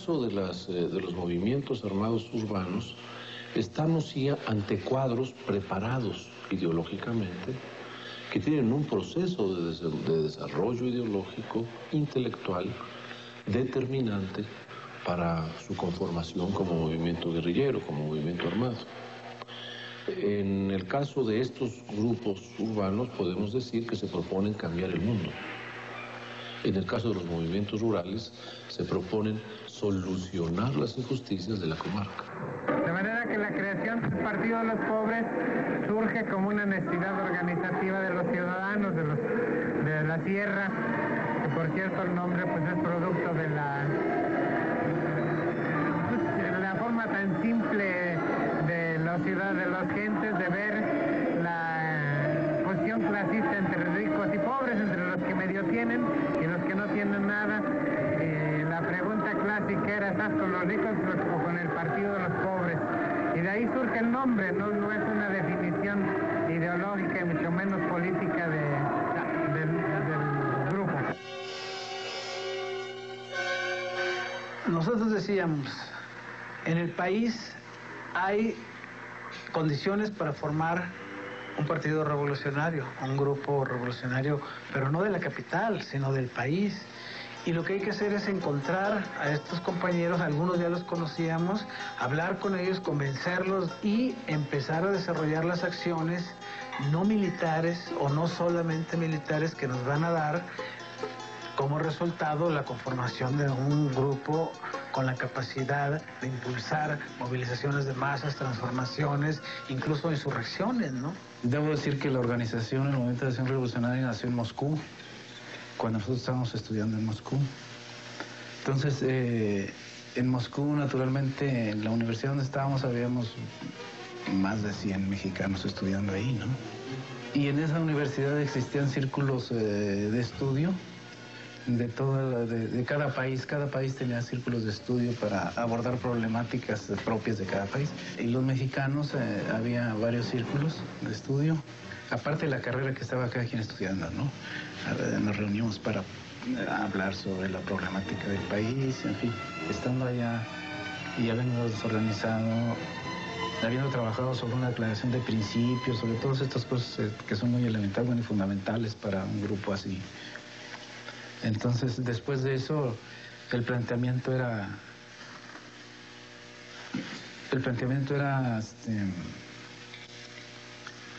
caso de los movimientos armados urbanos, estamos ya ante cuadros preparados ideológicamente que tienen un proceso de desarrollo ideológico, intelectual, determinante para su conformación como movimiento guerrillero, como movimiento armado. En el caso de estos grupos urbanos podemos decir que se proponen cambiar el mundo. En el caso de los movimientos rurales se proponen solucionar las injusticias de la comarca. De manera que la creación del Partido de los Pobres surge como una necesidad organizativa de los ciudadanos de la sierra, que por cierto el nombre pues es producto de la forma tan simple de los gentes de ver la posición clasista entre ricos y pobres, entre los que medio tienen y los que no tienen nada. La pregunta clásica era, ¿estás con los ricos o con el Partido de los Pobres? Y de ahí surge el nombre, no es una definición ideológica y mucho menos política del grupo. Nosotros decíamos, en el país hay condiciones para formar un partido revolucionario, un grupo revolucionario, pero no de la capital, sino del país. Y lo que hay que hacer es encontrar a estos compañeros, algunos ya los conocíamos, hablar con ellos, convencerlos y empezar a desarrollar las acciones no militares o no solamente militares que nos van a dar como resultado la conformación de un grupo con la capacidad de impulsar movilizaciones de masas, transformaciones, incluso insurrecciones, ¿no? Debo decir que la organización, el Movimiento de Acción Revolucionaria, nació en Moscú, cuando nosotros estábamos estudiando en Moscú. Entonces, en Moscú, naturalmente, en la universidad donde estábamos, habíamos más de 100 mexicanos estudiando ahí, ¿no? Y en esa universidad existían círculos de estudio de cada país tenía círculos de estudio para abordar problemáticas propias de cada país. Y los mexicanos, había varios círculos de estudio, aparte de la carrera que estaba cada quien estudiando, ¿no? Nos reunimos para hablar sobre la problemática del país, en fin. Estando allá y habiendo desorganizado, habiendo trabajado sobre una declaración de principios, sobre todas estas cosas que son muy elementales y fundamentales para un grupo así. Entonces, después de eso, el planteamiento era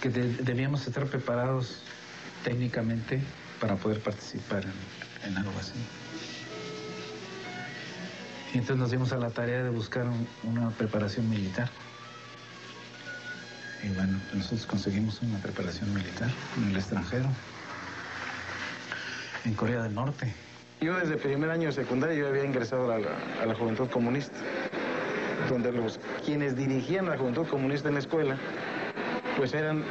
que debíamos estar preparados técnicamente para poder participar en algo así. Y entonces nos dimos a la tarea de buscar una preparación militar. Y bueno, nosotros conseguimos una preparación militar en el extranjero, en Corea del Norte. Yo desde primer año de secundaria yo había ingresado a la Juventud Comunista, donde quienes dirigían la Juventud Comunista en la escuela, pues eran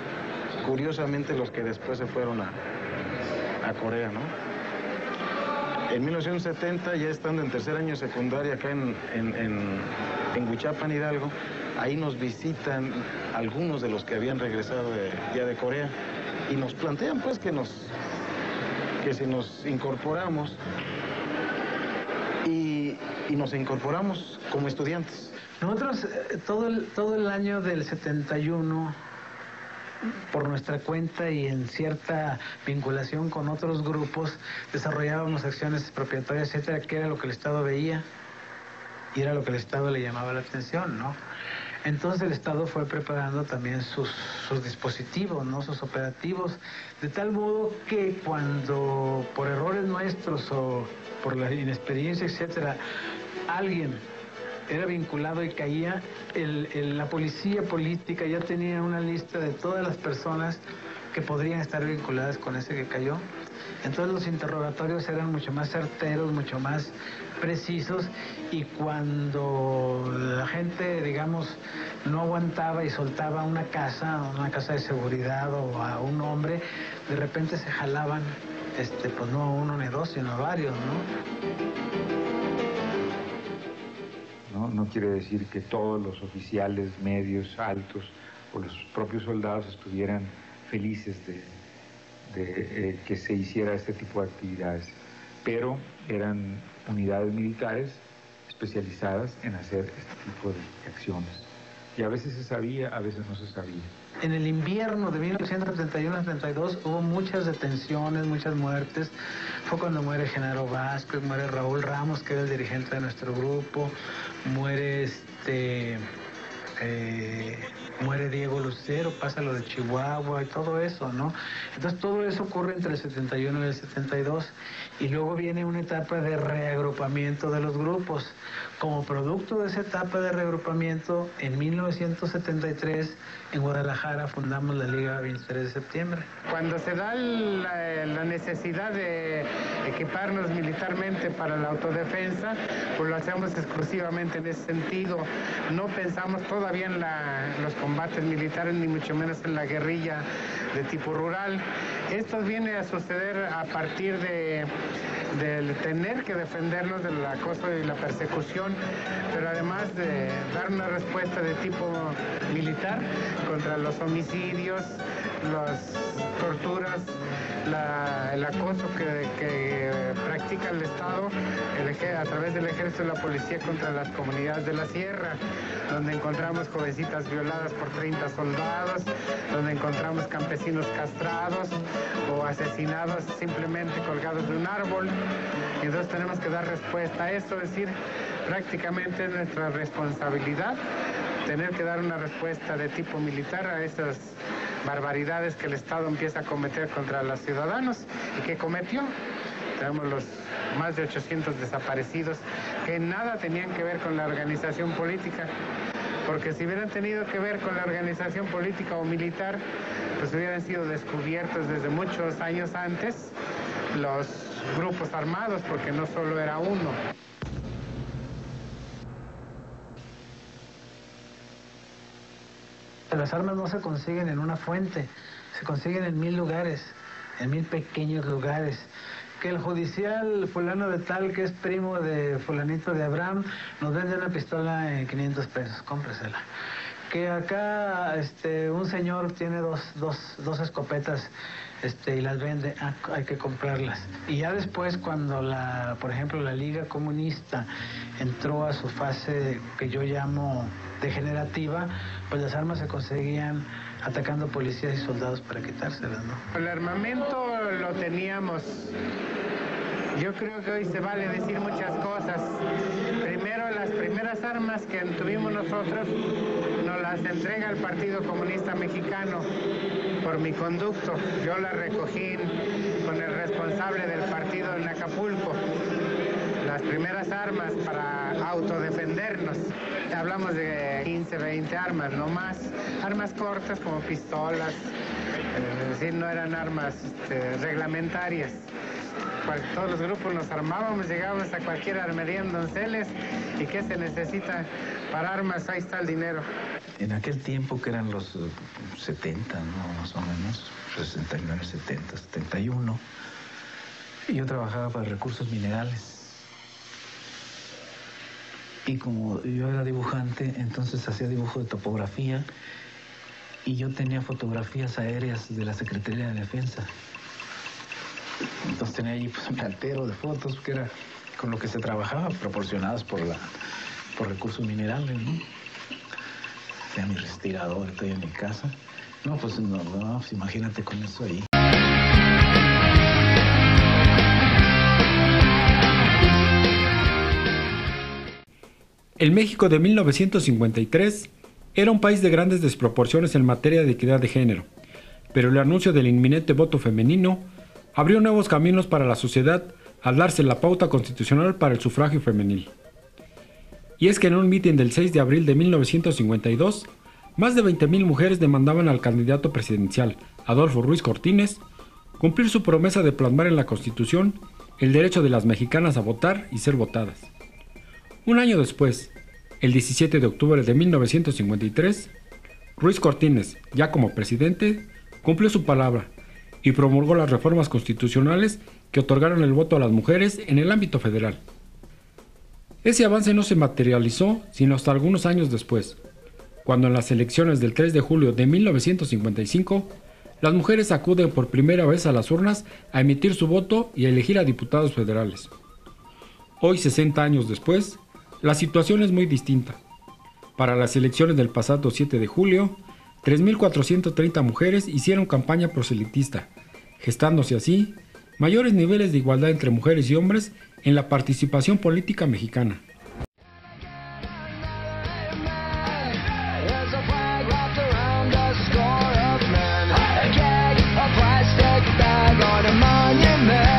curiosamente los que después se fueron a Corea, ¿no? En 1970, ya estando en tercer año de secundaria acá en Huichapan, Hidalgo, ahí nos visitan algunos de los que habían regresado ya de Corea y nos plantean pues que si nos incorporamos y nos incorporamos como estudiantes. Nosotros todo el año del 71, por nuestra cuenta y en cierta vinculación con otros grupos, desarrollábamos acciones expropiatorias, etcétera, que era lo que el Estado veía y era lo que el Estado le llamaba la atención, ¿no? Entonces el Estado fue preparando también sus dispositivos, ¿no? Sus operativos, de tal modo que cuando por errores nuestros o por la inexperiencia, etcétera, alguien era vinculado y caía, la policía política ya tenía una lista de todas las personas que podrían estar vinculadas con ese que cayó. Entonces los interrogatorios eran mucho más certeros, mucho más precisos, y cuando la gente, digamos, no aguantaba y soltaba una casa de seguridad o a un hombre, de repente se jalaban, pues no uno ni dos, sino varios, ¿no? No quiere decir que todos los oficiales medios, altos, o los propios soldados estuvieran felices de que se hiciera este tipo de actividades, pero eran unidades militares especializadas en hacer este tipo de acciones. Y a veces se sabía, a veces no se sabía. En el invierno de 1971-72 hubo muchas detenciones, muchas muertes. Fue cuando muere Genaro Vázquez, muere Raúl Ramos, que era el dirigente de nuestro grupo, muere muere Diego Lucero, pasa lo de Chihuahua y todo eso, ¿no? Entonces todo eso ocurre entre el 71 y el 72 y luego viene una etapa de reagrupamiento de los grupos. Como producto de esa etapa de reagrupamiento, en 1973 en Guadalajara fundamos la Liga 23 de septiembre. Cuando se da la necesidad de equiparnos militarmente para la autodefensa, pues lo hacemos exclusivamente en ese sentido. No pensamos todavía en los combates militares, ni mucho menos en la guerrilla de tipo rural. Esto viene a suceder a partir de tener que defendernos del acoso y la persecución, pero además de dar una respuesta de tipo militar contra los homicidios, las torturas, el acoso que practica el Estado a través del Ejército y la Policía contra las comunidades de la Sierra, donde encontramos jovencitas violadas por 30 soldados, donde encontramos campesinos castrados o asesinados simplemente colgados de un árbol. Y entonces tenemos que dar respuesta a esto, es decir, prácticamente es nuestra responsabilidad tener que dar una respuesta de tipo militar a esas barbaridades que el Estado empieza a cometer contra los ciudadanos y que cometió. Tenemos los más de 800 desaparecidos que nada tenían que ver con la organización política, porque si hubieran tenido que ver con la organización política o militar, pues hubieran sido descubiertos desde muchos años antes los grupos armados, porque no solo era uno. Las armas no se consiguen en una fuente, se consiguen en 1000 lugares, en 1000 pequeños lugares. Que el judicial fulano de tal, que es primo de fulanito de Abraham, nos vende una pistola en 500 pesos, cómpresela. Que acá un señor tiene dos escopetas y las vende, hay que comprarlas. Y ya después, cuando por ejemplo, la Liga Comunista entró a su fase que yo llamo degenerativa, pues las armas se conseguían atacando policías y soldados para quitárselas, ¿no? El armamento lo teníamos. Yo creo que hoy se vale decir muchas cosas. Primero, las primeras armas que tuvimos nosotros nos las entrega el Partido Comunista Mexicano por mi conducto. Yo las recogí con el responsable del partido en Acapulco. Las primeras armas para autodefendernos. Hablamos de 15, 20 armas, no más. Armas cortas como pistolas, es decir, no eran armas reglamentarias. Todos los grupos nos armábamos, llegábamos a cualquier armería en Donceles. ¿Y qué se necesita para armas? Ahí está el dinero. En aquel tiempo, que eran los 70, ¿no? Más o menos, 69, 70, 71, yo trabajaba para Recursos Minerales. Y como yo era dibujante, entonces hacía dibujo de topografía y yo tenía fotografías aéreas de la Secretaría de Defensa. Entonces tenía allí un altero de fotos, que era con lo que se trabajaba, proporcionadas por Recursos Minerales, ¿no? Tenía mi respirador, estoy en mi casa. No, pues imagínate con eso ahí. El México de 1953 era un país de grandes desproporciones en materia de equidad de género, pero el anuncio del inminente voto femenino abrió nuevos caminos para la sociedad al darse la pauta constitucional para el sufragio femenil. Y es que en un mitin del 6 de abril de 1952, más de 20,000 mujeres demandaban al candidato presidencial, Adolfo Ruiz Cortines, cumplir su promesa de plasmar en la Constitución el derecho de las mexicanas a votar y ser votadas. Un año después, el 17 de octubre de 1953, Ruiz Cortines, ya como presidente, cumplió su palabra y promulgó las reformas constitucionales que otorgaron el voto a las mujeres en el ámbito federal. Ese avance no se materializó sino hasta algunos años después, cuando en las elecciones del 3 de julio de 1955, las mujeres acuden por primera vez a las urnas a emitir su voto y a elegir a diputados federales. Hoy, 60 años después, la situación es muy distinta. Para las elecciones del pasado 7 de julio, 3.430 mujeres hicieron campaña proselitista, gestándose así mayores niveles de igualdad entre mujeres y hombres en la participación política mexicana. A plastic bag on a monument.